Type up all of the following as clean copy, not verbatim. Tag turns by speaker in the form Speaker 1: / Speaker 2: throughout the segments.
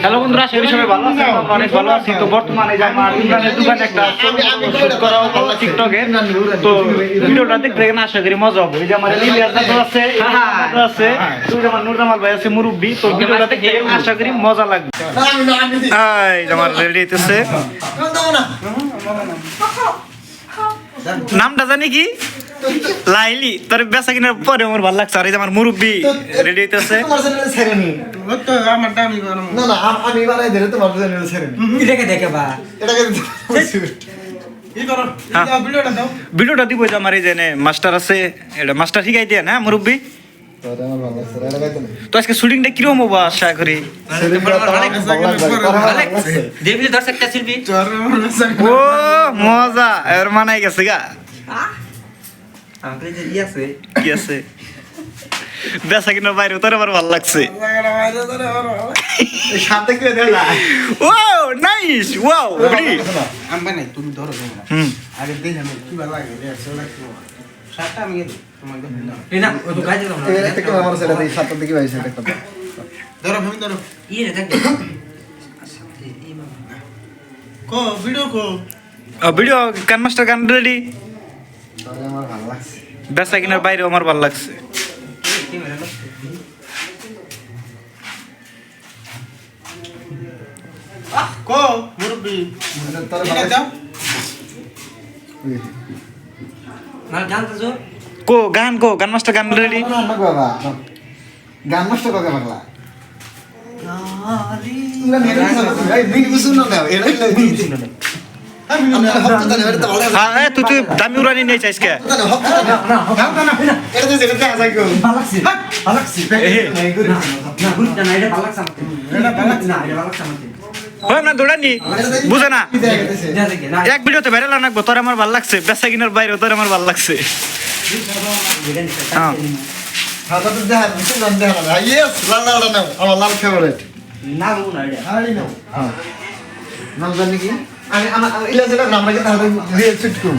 Speaker 1: Hello বন্ধুরা, আশা করি সবাই ভালো আছেন। আমরা অনেক ভালো আছি। তো বর্তমানে যে আমার ইমরানের দোকানে একটা শুট করা হলো টিকটকে। তো ভিডিওটা দেখতে গেলে আশা করি মজা হবে। এই যে আমার ইলিয়াস দাদু আছে, আছে তুই আমার নূর জামাল ভাই আছে মুরব্বি। তো ভিডিওটা দেখতে গেলে আশা করি মজা লাগবে। এই যে আমার রেডি হইতেছে। নামটা জানি কি লাইলি, তোর বেচা কিনার পরে আমার ভালো লাগছে। আর এই যে আমার মুরব্বি রেডি হইতেছে। ভিডিওটা দিব যে আমার এই যে মাস্টার আছে, এটা মাস্টার শিখাই দিয়ে না মুরব্বি। তো আজকে শুটিংটা কিরকম হবো আশা করি? ও মজা, এর মানাই গেছে গা। কি আছে বেচা কিনার বাইরে তোর আমার ভালো লাগছে। ও নাইস, ওয়াও বড়ি আমি নাই তুমি ধরো আগে দেখে আমি কি ভালো লাগে রে সেটা কি সাতটা আমি তোমাকে এই না ও তো গাইতে দাও না এটা থেকে আমার সেটা দেই সাতটা দিকে ভাই সেটা কথা ধরো আমি ধরো ই রে দেখ কো ভিডিও গান মাস্টার গান রেডি। আমার ভালো লাগছে বেচা কিনার বাইরে আমার ভালো লাগছে। কো মুরব্বি তোর ভালো দাও না জানতেছো কো গান মাস্টার গান রেডি। না বাবা গান মাস্টার কবে পাগলা তুই দামি উড়ানি নিয়ে চাইস কে? দৌড়ানি বুঝে না এক ভিডিওতে ভাইরাল আনাকবো। তোর আমার ভাল লাগছে বেচা কিনার বাইরে তোর আমার ভাল লাগছে। লাল ফেভারিট নাম জানি কি আমি আমার ইলাজের নাম রাখি তাহলে রিয়েল করুন।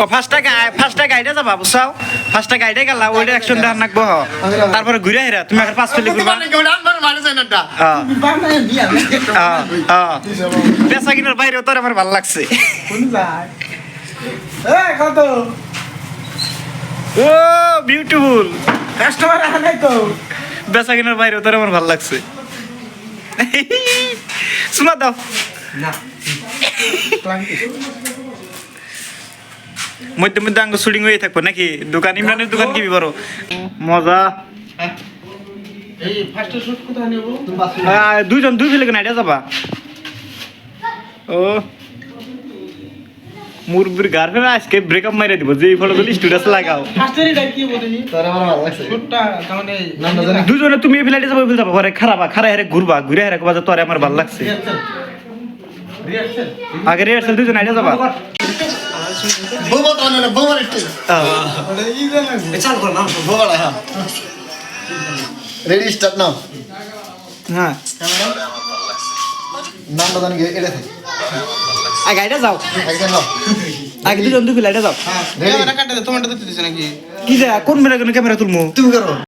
Speaker 1: ও ফার্স্টটা গাইডে যাবা বুঝছাও, ফার্স্টটা গাইডে গেলা ওইটা অ্যাকশনটা নাকবো। তারপরে ঘুরে হেরা তুমি এখন পাঁচ ফেলে ঘুরবা। বেচা কিনার বাইরে তোর আমার ভালো লাগছে। ও বিউটিফুল কাস্টমার আনাই তো বেচা কিনার বাইরে তোর আমার ভালো লাগছে। শোনা দাও না মধ্যে মধ্যে আঙ্গ শুটিং হয়ে থাকবো নাকি? দোকান ইমরানের দোকান কি বড় মজা। দুইজন দুই ফেলে নাইডা যাবা। ও মুরব্বির গার্লফ্রেন্ড আজকে ব্রেকআপ মাইরে দিব যে ফটোগুলো স্টুডিওস লাগাও। দুজনে তুমি এই ফ্লাইটে যাবো যাবো পরে খারাপ খারা হেরে ঘুরবা ঘুরে হেরে কবা তোরে আমার ভালো লাগছে। আগে রিহার্সাল দুজন আইডা যাবা। Ready start now. হ্যাঁ নামটা জানি এটা থাকে আগে আইডা যাও আগে দুজন দুই ফ্লাইটে যাও। তোমারটা দিতেছ নাকি কি যা কোন ক্যামেরা তুলমু তুমি করো।